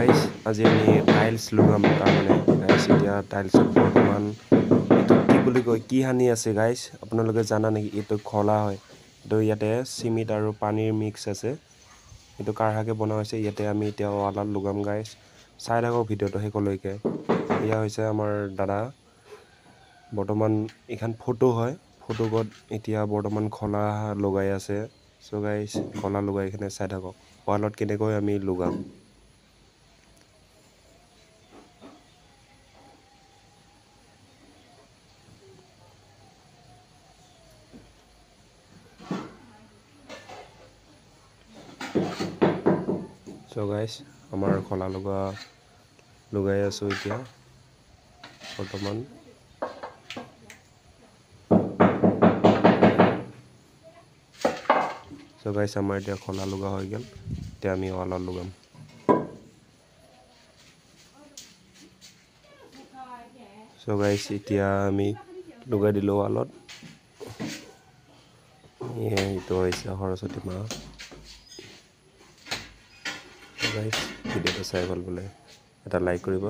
guys আজি আমি tiles লগাম তাৰমানে গাইজ এতিয়া টাইলছত বৰ্তমান এইটো কি বুলি কয় কি সানি আছে গাইজ আপোনালোকে জানা নেকি এইটো খলা হয় এইটো ইয়াতে চিমেণ্ট আৰু পানীৰ মিক্স আছে এইটো কাঢ়াকে বনোৱা হৈছে ইয়াতে আমি এতিয়া ৱালত লগাম গাইজ চাই থাকক ভিডিঅ'টো শেষলৈকে এয়া হৈছে আমাৰ দাদা বৰ্তমান এইখন ফটো হয় ফটোকত এতিয়া বৰ্তমান খলা লগাই আছে সো গাইজ খলা লগাই কিনে চাই থাকক ৱালত কেনেকৈ আমি লগাম So guys, আমাৰ খলা লগাই আছো এতিয়া বৰ্তমান So guys, আমাৰ এতিয়া খলা লগা হৈ গ'ল এতিয়া আমি ৱালত লগাম So guys, এতিয়া আমি লগাই দিলো ৱালত এইটো হৈছে সৰস্বতী মা So guys, ভিডিঅ'টো চাই ভাল পালে এটা লাইক কৰিব